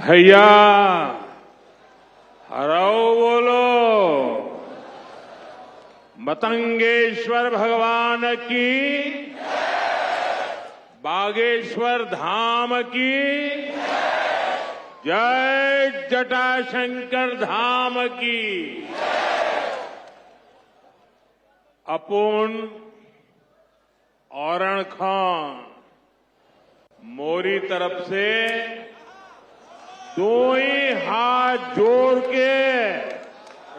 भैया हराओ बोलो। मतंगेश्वर भगवान की, बागेश्वर धाम की जय, जटाशंकर धाम की। अपुन औरण खां मोरी तरफ से दो ही हाथ जोड़ के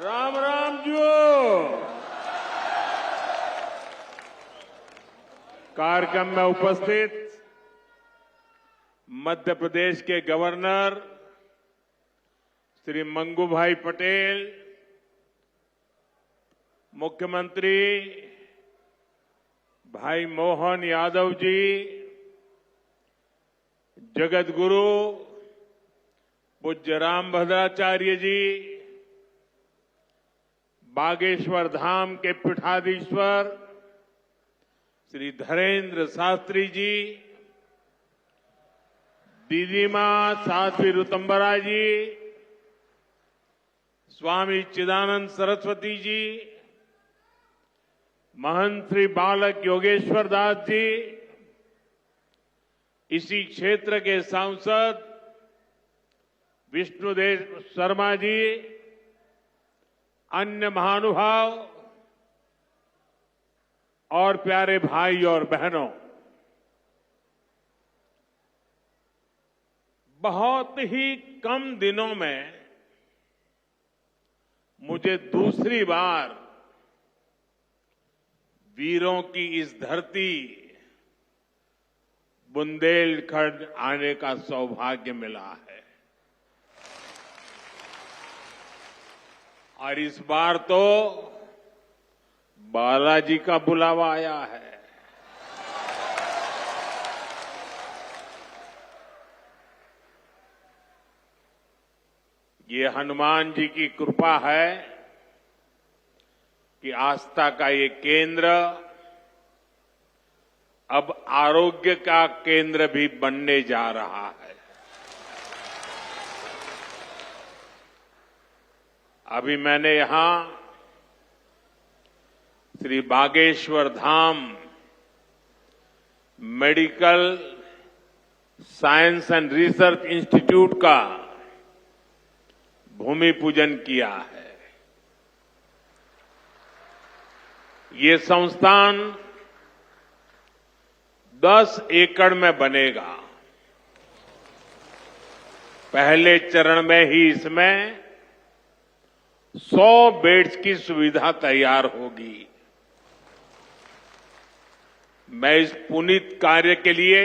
राम राम जो। कार्यक्रम में उपस्थित मध्य प्रदेश के गवर्नर श्री मंगू भाई पटेल, मुख्यमंत्री भाई मोहन यादव जी, जगत गुरु पूज्य रामभद्राचार्य जी, बागेश्वर धाम के पीठाधीश्वर श्री धरेंद्र शास्त्री जी, दीदी मां साध्वी ऋतंबरा जी, स्वामी चिदानंद सरस्वती जी, महंत श्री बालक योगेश्वर दास जी, इसी क्षेत्र के सांसद विष्णुदेव शर्मा जी, अन्य महानुभाव और प्यारे भाई और बहनों, बहुत ही कम दिनों में मुझे दूसरी बार वीरों की इस धरती बुंदेलखंड आने का सौभाग्य मिला है। और इस बार तो बालाजी का बुलावा आया है। ये हनुमान जी की कृपा है कि आस्था का ये केंद्र अब आरोग्य का केंद्र भी बनने जा रहा है। अभी मैंने यहां Shri Bageshwar Dham medical science and research institute का भूमि पूजन किया है। ये संस्थान 10 एकड़ में बनेगा। पहले चरण में ही इसमें 100 बेड्स की सुविधा तैयार होगी। मैं इस पुनीत कार्य के लिए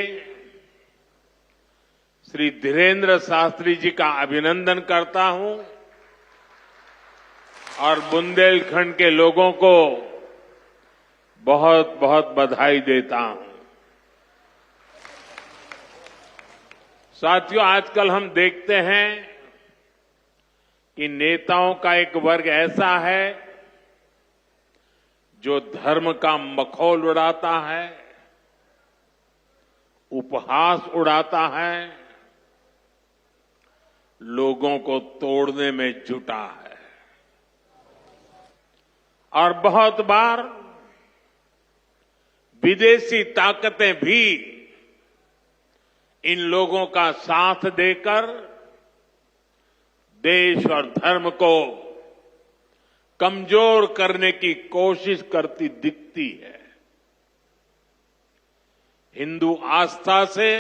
श्री धीरेन्द्र शास्त्री जी का अभिनंदन करता हूं और बुंदेलखंड के लोगों को बहुत बहुत बधाई देता हूं। साथियों, आजकल हम देखते हैं कि नेताओं का एक वर्ग ऐसा है जो धर्म का मखौल उड़ाता है, उपहास उड़ाता है, लोगों को तोड़ने में जुटा है। और बहुत बार विदेशी ताकतें भी इन लोगों का साथ देकर देश और धर्म को कमजोर करने की कोशिश करती दिखती है। हिंदू आस्था से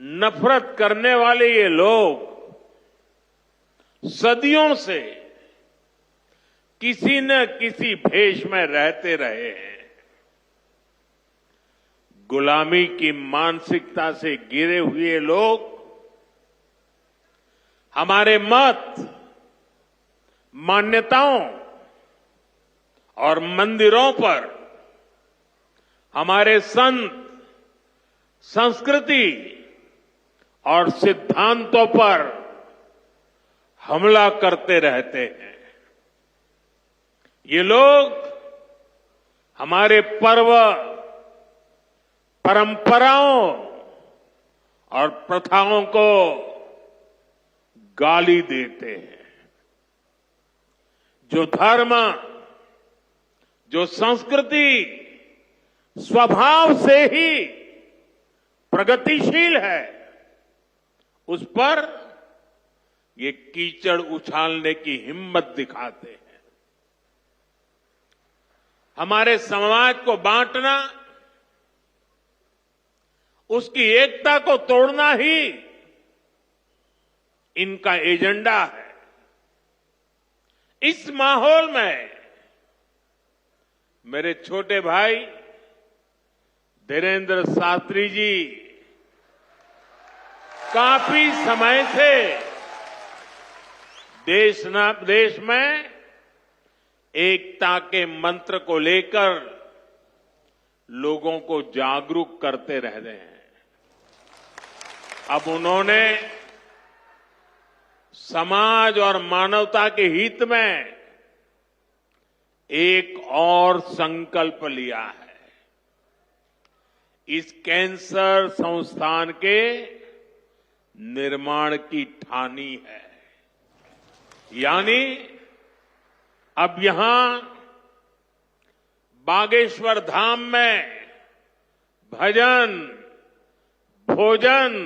नफरत करने वाले ये लोग सदियों से किसी न किसी भेष में रहते रहे हैं। गुलामी की मानसिकता से घिरे हुए लोग हमारे मत, मान्यताओं और मंदिरों पर, हमारे संत, संस्कृति और सिद्धांतों पर हमला करते रहते हैं। ये लोग हमारे पर्व, परंपराओं और प्रथाओं को गाली देते हैं। जो धर्म, जो संस्कृति स्वभाव से ही प्रगतिशील है, उस पर ये कीचड़ उछालने की हिम्मत दिखाते हैं। हमारे समाज को बांटना, उसकी एकता को तोड़ना ही इनका एजेंडा है। इस माहौल में मेरे छोटे भाई धीरेन्द्र शास्त्री जी काफी समय से देश में एकता के मंत्र को लेकर लोगों को जागरूक करते रह रहे हैं। अब उन्होंने समाज और मानवता के हित में एक और संकल्प लिया है। इस कैंसर संस्थान के निर्माण की ठानी है। यानी अब यहां बागेश्वर धाम में भजन, भोजन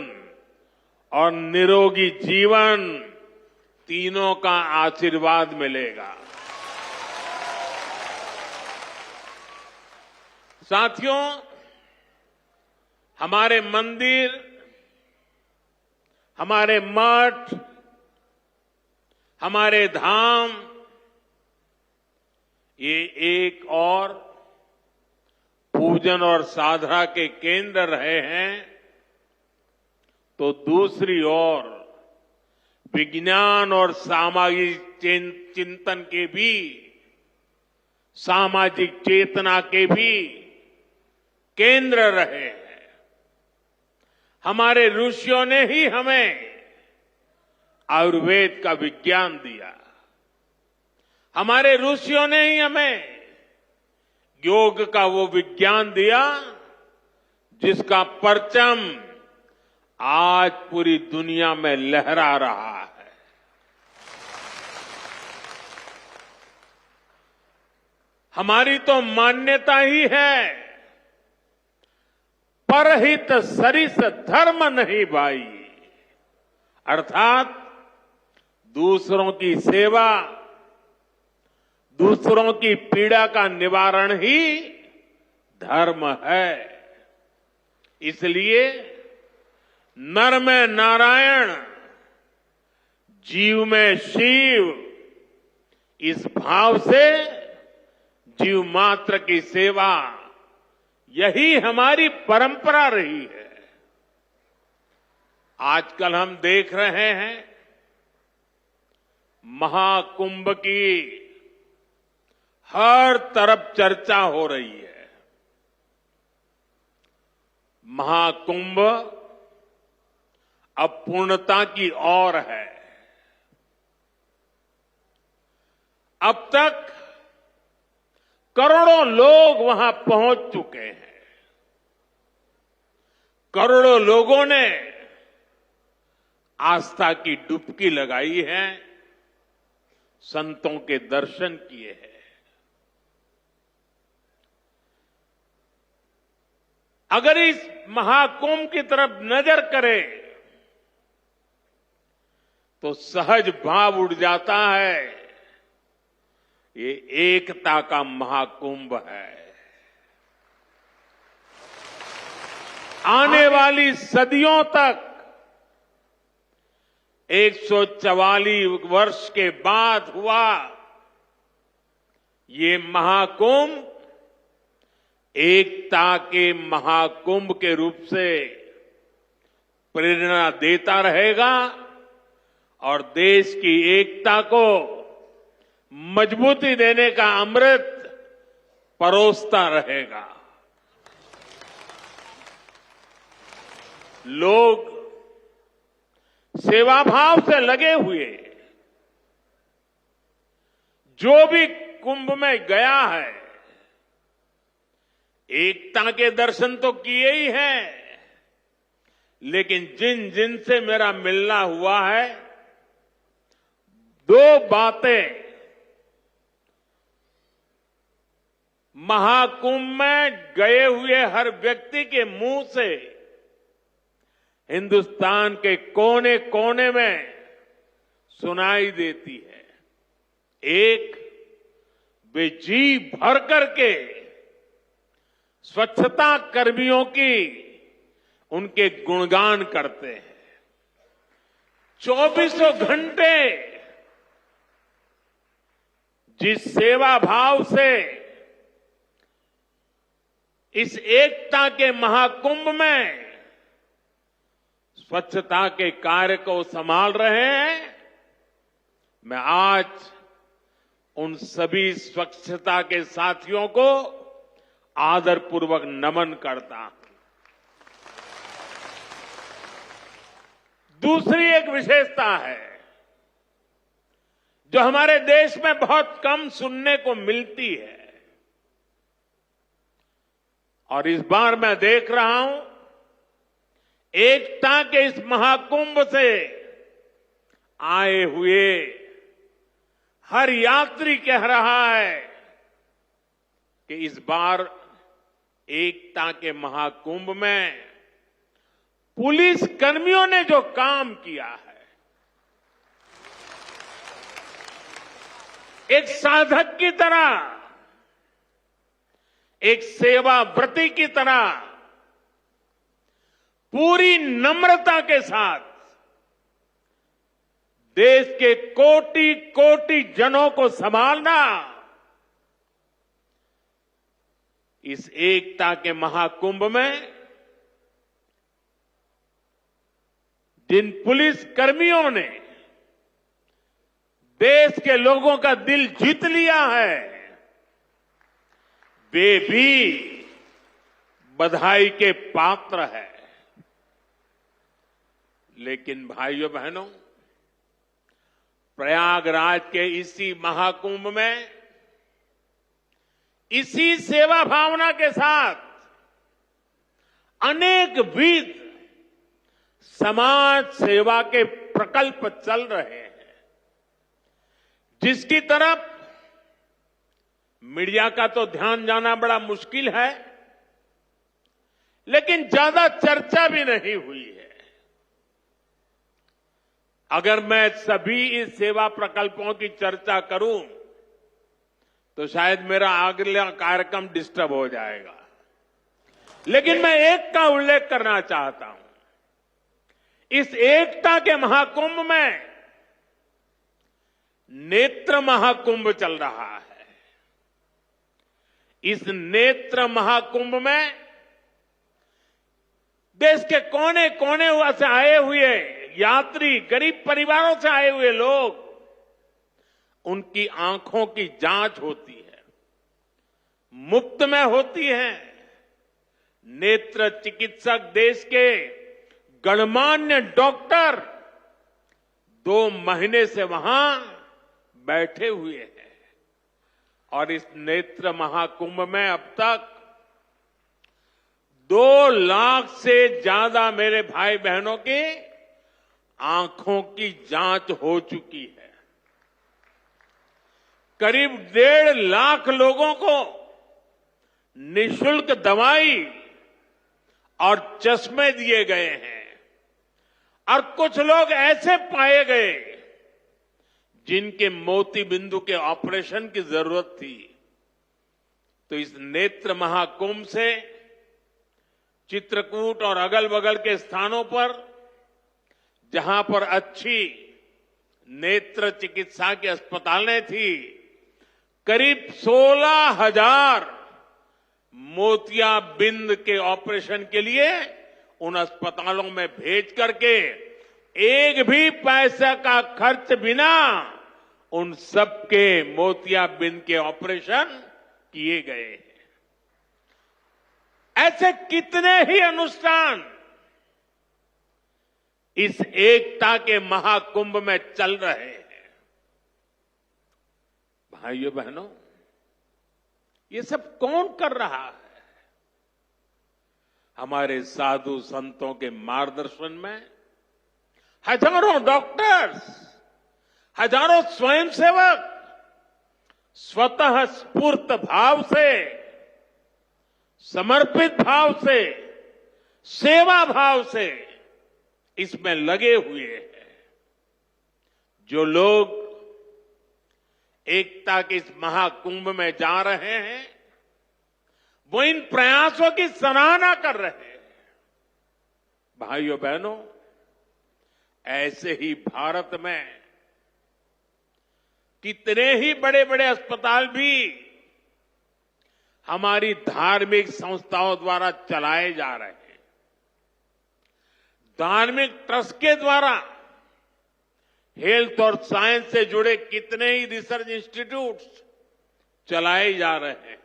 और निरोगी जीवन तीनों का आशीर्वाद मिलेगा। साथियों, हमारे मंदिर, हमारे मठ, हमारे धाम ये एक और पूजन और साधना के केंद्र रहे हैं, तो दूसरी ओर विज्ञान और सामाजिक चिंतन के भी, सामाजिक चेतना के भी केंद्र रहे हैं। हमारे ऋषियों ने ही हमें आयुर्वेद का विज्ञान दिया। हमारे ऋषियों ने ही हमें योग का वो विज्ञान दिया जिसका परचम आज पूरी दुनिया में लहरा रहा है। हमारी तो मान्यता ही है, परहित सरिस धर्म नहीं भाई, अर्थात दूसरों की सेवा, दूसरों की पीड़ा का निवारण ही धर्म है। इसलिए नर में नारायण, जीव में शिव, इस भाव से जीव मात्र की सेवा, यही हमारी परंपरा रही है। आजकल हम देख रहे हैं महाकुंभ की हर तरफ चर्चा हो रही है। महाकुंभ अब पूर्णता की ओर है। अब तक करोड़ों लोग वहां पहुंच चुके हैं। करोड़ों लोगों ने आस्था की डुबकी लगाई है, संतों के दर्शन किए हैं। अगर इस महाकुंभ की तरफ नजर करें तो सहज भाव उड़ जाता है, ये एकता का महाकुंभ है। आने वाली सदियों तक 144 वर्ष के बाद हुआ ये महाकुंभ एकता के महाकुंभ के रूप से प्रेरणा देता रहेगा और देश की एकता को मजबूती देने का अमृत परोसता रहेगा। लोग सेवाभाव से लगे हुए, जो भी कुंभ में गया है, एकता के दर्शन तो किए ही हैं, लेकिन जिन जिन से मेरा मिलना हुआ है, दो बातें महाकुंभ में गए हुए हर व्यक्ति के मुंह से हिंदुस्तान के कोने कोने में सुनाई देती है। एक, वे जी भर करके स्वच्छता कर्मियों की उनके गुणगान करते हैं। 24 घंटे जिस सेवा भाव से इस एकता के महाकुंभ में स्वच्छता के कार्य को संभाल रहे हैं, मैं आज उन सभी स्वच्छता के साथियों को आदरपूर्वक नमन करता हूं। दूसरी एक विशेषता है जो हमारे देश में बहुत कम सुनने को मिलती है, और इस बार मैं देख रहा हूं एकता के इस महाकुंभ से आए हुए हर यात्री कह रहा है कि इस बार एकता के महाकुंभ में पुलिस कर्मियों ने जो काम किया है, एक साधक की तरह, एक सेवाव्रती की तरह पूरी नम्रता के साथ देश के कोटि कोटि जनों को संभालना, इस एकता के महाकुंभ में जिन पुलिस कर्मियों ने देश के लोगों का दिल जीत लिया है, वे भी बधाई के पात्र है। लेकिन भाइयों बहनों, प्रयागराज के इसी महाकुंभ में इसी सेवा भावना के साथ अनेक विध समाज सेवा के प्रकल्प चल रहे हैं, जिसकी तरफ मीडिया का तो ध्यान जाना बड़ा मुश्किल है, लेकिन ज्यादा चर्चा भी नहीं हुई है। अगर मैं सभी इस सेवा प्रकल्पों की चर्चा करूं तो शायद मेरा अगला कार्यक्रम डिस्टर्ब हो जाएगा, लेकिन मैं एक का उल्लेख करना चाहता हूं। इस एकता के महाकुंभ में नेत्र महाकुंभ चल रहा है। इस नेत्र महाकुंभ में देश के कोने कोने से आए हुए यात्री, गरीब परिवारों से आए हुए लोग, उनकी आंखों की जांच होती है, मुफ्त में होती है। नेत्र चिकित्सक देश के गणमान्य डॉक्टर 2 महीने से वहां बैठे हुए हैं, और इस नेत्र महाकुंभ में अब तक 2 लाख से ज्यादा मेरे भाई बहनों की आंखों की जांच हो चुकी है। करीब 1.5 लाख लोगों को निःशुल्क दवाई और चश्मे दिए गए हैं, और कुछ लोग ऐसे पाए गए जिनके मोती बिंदु के ऑपरेशन की जरूरत थी। तो इस नेत्र महाकुंभ से चित्रकूट और अगल बगल के स्थानों पर जहां पर अच्छी नेत्र चिकित्सा की अस्पतालें थी, करीब 16,000 मोतियाबिंद के ऑपरेशन के लिए उन अस्पतालों में भेज करके एक भी पैसे का खर्च बिना उन सबके मोतियाबिंद के ऑपरेशन किए गए हैं। ऐसे कितने ही अनुष्ठान इस एकता के महाकुंभ में चल रहे हैं। भाइयों बहनों, ये सब कौन कर रहा है? हमारे साधु संतों के मार्गदर्शन में हजारों डॉक्टर्स, हजारों स्वयंसेवक स्वतः स्फूर्त भाव से, समर्पित भाव से, सेवा भाव से इसमें लगे हुए हैं। जो लोग एकता के इस महाकुंभ में जा रहे हैं, वो इन प्रयासों की सराहना कर रहे हैं। भाइयों बहनों, ऐसे ही भारत में कितने ही बड़े बड़े अस्पताल भी हमारी धार्मिक संस्थाओं द्वारा चलाए जा रहे हैं। धार्मिक ट्रस्ट के द्वारा हेल्थ और साइंस से जुड़े कितने ही रिसर्च इंस्टीट्यूट्स चलाए जा रहे हैं।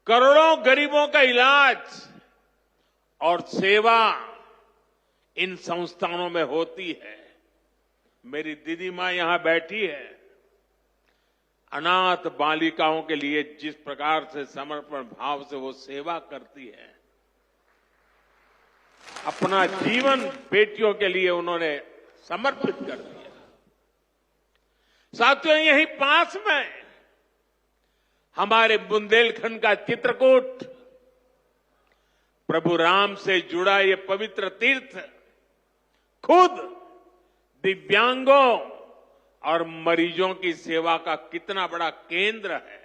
करोड़ों गरीबों का इलाज और सेवा इन संस्थानों में होती है। मेरी दीदी मां यहां बैठी है। अनाथ बालिकाओं के लिए जिस प्रकार से समर्पण भाव से वो सेवा करती है, अपना जीवन बेटियों के लिए उन्होंने समर्पित कर दिया। साथियों, यहीं पास में हमारे बुंदेलखंड का चित्रकूट, प्रभु राम से जुड़ा ये पवित्र तीर्थ खुद दिव्यांगों और मरीजों की सेवा का कितना बड़ा केंद्र है।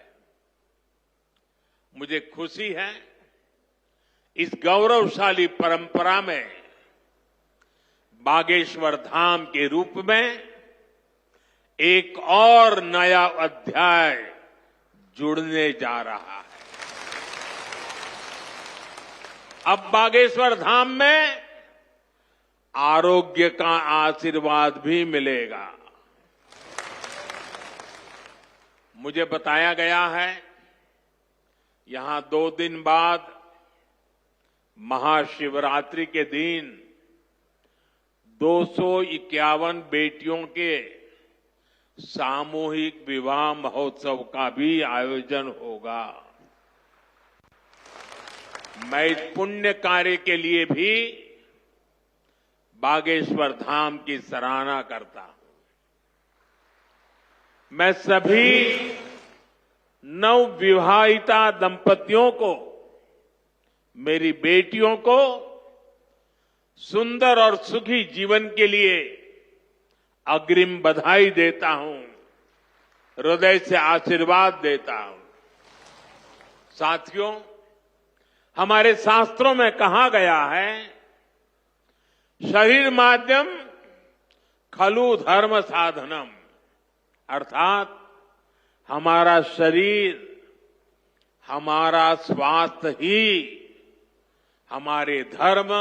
मुझे खुशी है इस गौरवशाली परंपरा में बागेश्वर धाम के रूप में एक और नया अध्याय जुड़ने जा रहा है। अब बागेश्वर धाम में आरोग्य का आशीर्वाद भी मिलेगा। मुझे बताया गया है यहां 2 दिन बाद महाशिवरात्रि के दिन 251 बेटियों के सामूहिक विवाह महोत्सव का भी आयोजन होगा। मैं इस पुण्य कार्य के लिए भी बागेश्वर धाम की सराहना करता हूं। मैं सभी नवविवाहिता दंपतियों को, मेरी बेटियों को सुंदर और सुखी जीवन के लिए अग्रिम बधाई देता हूं, हृदय से आशीर्वाद देता हूं। साथियों, हमारे शास्त्रों में कहा गया है, शरीर माध्यम खलु धर्म साधनम, अर्थात हमारा शरीर, हमारा स्वास्थ्य ही हमारे धर्म,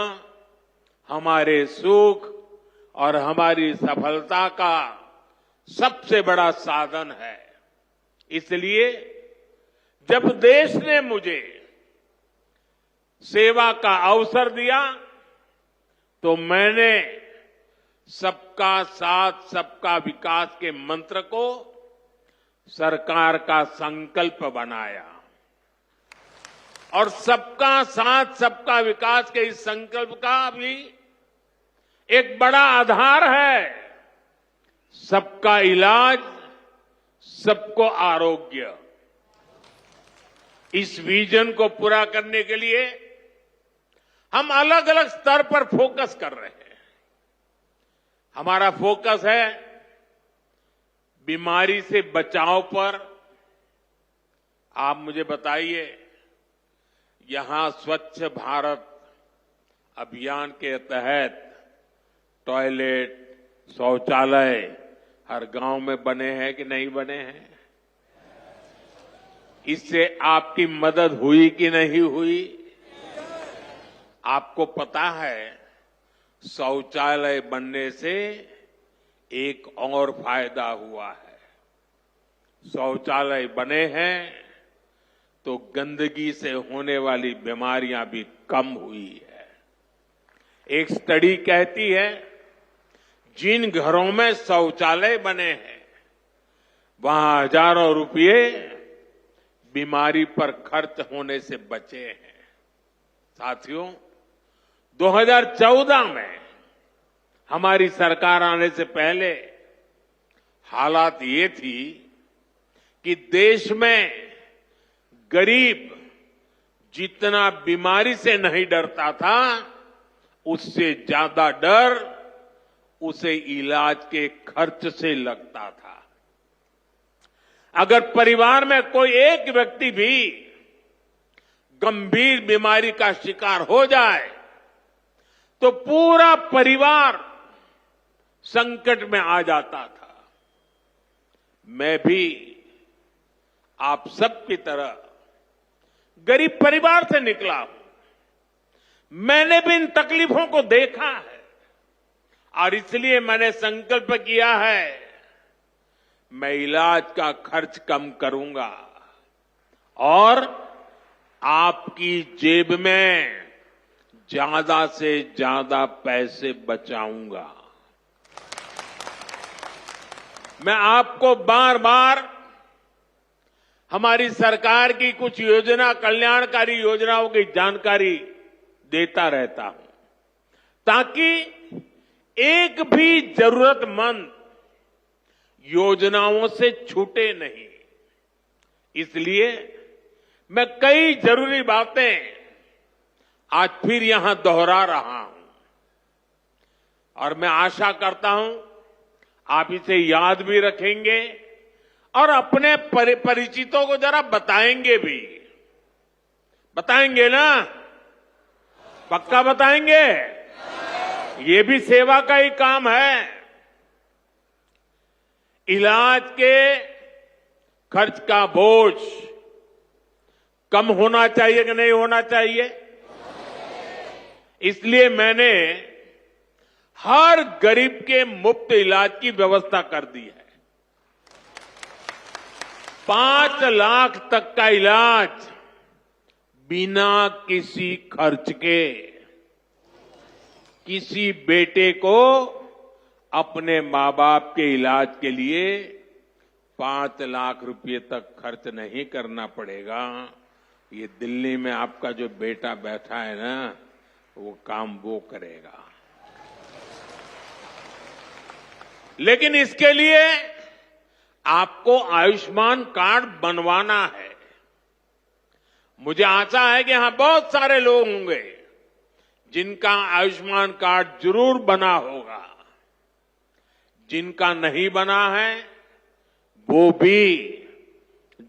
हमारे सुख और हमारी सफलता का सबसे बड़ा साधन है। इसलिए जब देश ने मुझे सेवा का अवसर दिया तो मैंने सबका साथ सबका विकास के मंत्र को सरकार का संकल्प बनाया और सबका साथ सबका विकास के इस संकल्प का भी एक बड़ा आधार है सबका इलाज, सबको आरोग्य। इस विजन को पूरा करने के लिए हम अलग अलग स्तर पर फोकस कर रहे हैं। हमारा फोकस है बीमारी से बचाव पर। आप मुझे बताइए, यहां स्वच्छ भारत अभियान के तहत टॉयलेट, शौचालय हर गांव में बने हैं कि नहीं बने हैं? इससे आपकी मदद हुई कि नहीं हुई? आपको पता है, शौचालय बनने से एक और फायदा हुआ है। शौचालय बने हैं तो गंदगी से होने वाली बीमारियां भी कम हुई है। एक स्टडी कहती है, जिन घरों में शौचालय बने हैं वहां हजारों रुपये बीमारी पर खर्च होने से बचे हैं। साथियों, 2014 में हमारी सरकार आने से पहले हालात ये थी कि देश में गरीब जितना बीमारी से नहीं डरता था, उससे ज्यादा डर उसे इलाज के खर्च से लगता था। अगर परिवार में कोई एक व्यक्ति भी गंभीर बीमारी का शिकार हो जाए तो पूरा परिवार संकट में आ जाता था। मैं भी आप सबकी तरह गरीब परिवार से निकला हूं। मैंने भी इन तकलीफों को देखा है और इसलिए मैंने संकल्प किया है, मैं इलाज का खर्च कम करूंगा और आपकी जेब में ज्यादा से ज्यादा पैसे बचाऊंगा। मैं आपको बार बार हमारी सरकार की कुछ कल्याणकारी योजनाओं की जानकारी देता रहता हूं ताकि एक भी जरूरतमंद योजनाओं से छूटे नहीं। इसलिए मैं कई जरूरी बातें आज फिर यहां दोहरा रहा हूं और मैं आशा करता हूं आप इसे याद भी रखेंगे और अपने परिचितों को जरा बताएंगे भी। बताएंगे ना? पक्का बताएंगे? ये भी सेवा का ही काम है। इलाज के खर्च का बोझ कम होना चाहिए कि नहीं होना चाहिए? इसलिए मैंने हर गरीब के मुफ्त इलाज की व्यवस्था कर दी है। 5 लाख तक का इलाज बिना किसी खर्च के। किसी बेटे को अपने मां बाप के इलाज के लिए 5 लाख रुपए तक खर्च नहीं करना पड़ेगा। ये दिल्ली में आपका जो बेटा बैठा है ना, वो काम वो करेगा। लेकिन इसके लिए आपको आयुष्मान कार्ड बनवाना है। मुझे आशा है कि यहां बहुत सारे लोग होंगे जिनका आयुष्मान कार्ड जरूर बना होगा। जिनका नहीं बना है वो भी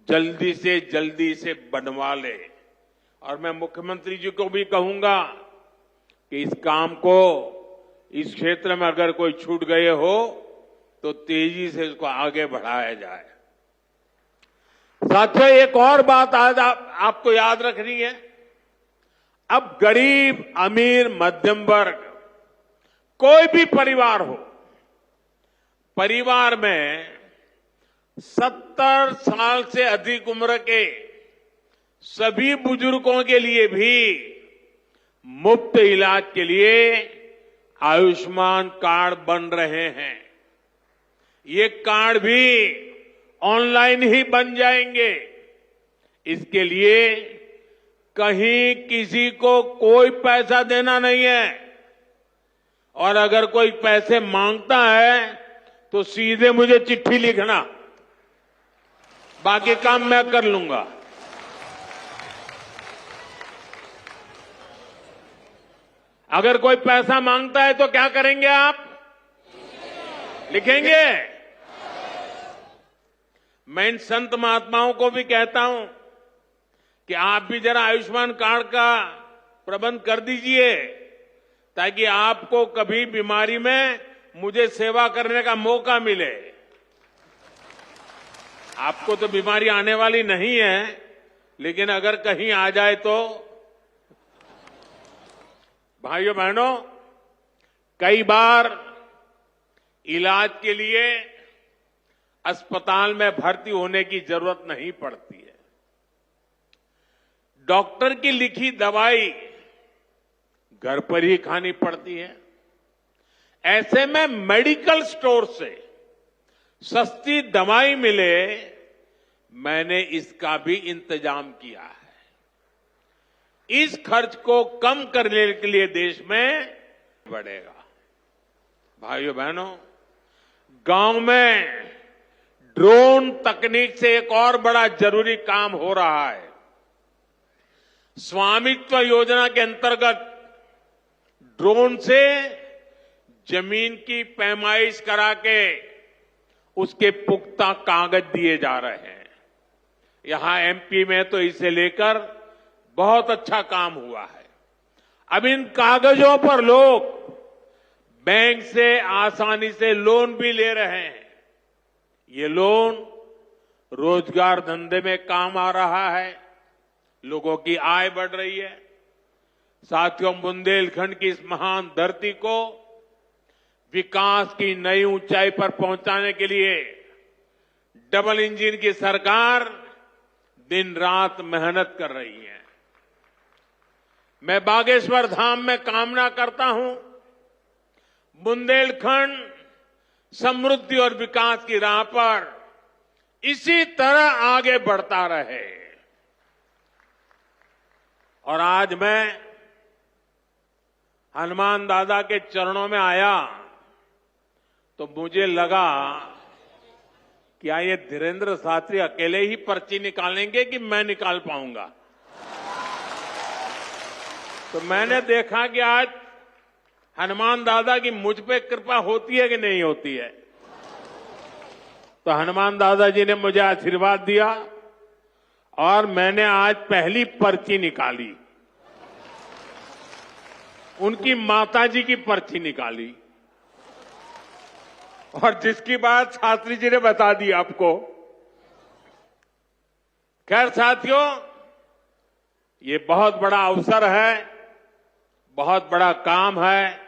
जल्दी से बनवा ले। और मैं मुख्यमंत्री जी को भी कहूंगा कि इस काम को, इस क्षेत्र में अगर कोई छूट गए हो तो तेजी से इसको आगे बढ़ाया जाए। साथियों, एक और बात आज आपको याद रखनी है। अब गरीब, अमीर, मध्यम वर्ग, कोई भी परिवार हो, परिवार में 70 साल से अधिक उम्र के सभी बुजुर्गों के लिए भी मुफ्त इलाज के लिए आयुष्मान कार्ड बन रहे हैं। ये कार्ड भी ऑनलाइन ही बन जाएंगे। इसके लिए कहीं किसी को कोई पैसा देना नहीं है और अगर कोई पैसे मांगता है तो सीधे मुझे चिट्ठी लिखना, बाकी काम मैं कर लूंगा। अगर कोई पैसा मांगता है तो क्या करेंगे आप? लिखेंगे? मैं इन संत महात्माओं को भी कहता हूं कि आप भी जरा आयुष्मान कार्ड का प्रबंध कर दीजिए ताकि आपको कभी बीमारी में मुझे सेवा करने का मौका मिले। आपको तो बीमारी आने वाली नहीं है, लेकिन अगर कहीं आ जाए तो भाइयों बहनों, कई बार इलाज के लिए अस्पताल में भर्ती होने की जरूरत नहीं पड़ती है। डॉक्टर की लिखी दवाई घर पर ही खानी पड़ती है। ऐसे में मेडिकल स्टोर से सस्ती दवाई मिले, मैंने इसका भी इंतजाम किया है। इस खर्च को कम करने के लिए देश में बढ़ेगा। भाइयों बहनों, गांव में ड्रोन तकनीक से एक और बड़ा जरूरी काम हो रहा है। स्वामित्व योजना के अंतर्गत ड्रोन से जमीन की पैमाइश करा के उसके पुख्ता कागज दिए जा रहे हैं। यहां एमपी में तो इसे लेकर बहुत अच्छा काम हुआ है। अब इन कागजों पर लोग बैंक से आसानी से लोन भी ले रहे हैं। ये लोन रोजगार धंधे में काम आ रहा है, लोगों की आय बढ़ रही है। साथियों, बुंदेलखंड की इस महान धरती को विकास की नई ऊंचाई पर पहुंचाने के लिए डबल इंजन की सरकार दिन रात मेहनत कर रही है। मैं बागेश्वर धाम में कामना करता हूं बुंदेलखंड समृद्धि और विकास की राह पर इसी तरह आगे बढ़ता रहे। और आज मैं हनुमान दादा के चरणों में आया तो मुझे लगा क्या ये धीरेन्द्र शास्त्री अकेले ही पर्ची निकालेंगे कि मैं निकाल पाऊंगा। तो मैंने देखा कि आज हनुमान दादा की मुझ पे कृपा होती है कि नहीं होती है। तो हनुमान दादा जी ने मुझे आशीर्वाद दिया और मैंने आज पहली पर्ची निकाली, उनकी माताजी की पर्ची निकाली, और जिसकी बात शास्त्री जी ने बता दी आपको। खैर साथियों, ये बहुत बड़ा अवसर है, बहुत बड़ा काम है।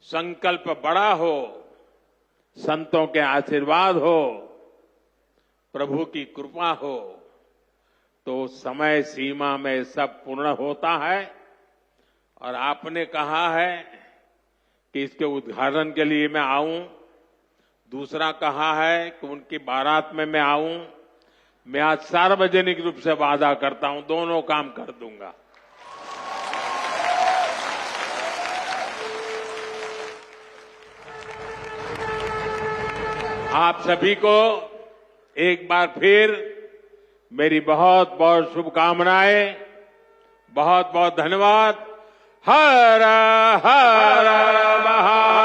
संकल्प बड़ा हो, संतों के आशीर्वाद हो, प्रभु की कृपा हो तो समय सीमा में सब पूर्ण होता है। और आपने कहा है कि इसके उद्घाटन के लिए मैं आऊं, दूसरा कहा है कि उनकी बारात में मैं आऊं। मैं आज सार्वजनिक रूप से वादा करता हूं, दोनों काम कर दूंगा। आप सभी को एक बार फिर मेरी बहुत बहुत शुभकामनाएं, बहुत बहुत धन्यवाद। हर हर महादेव।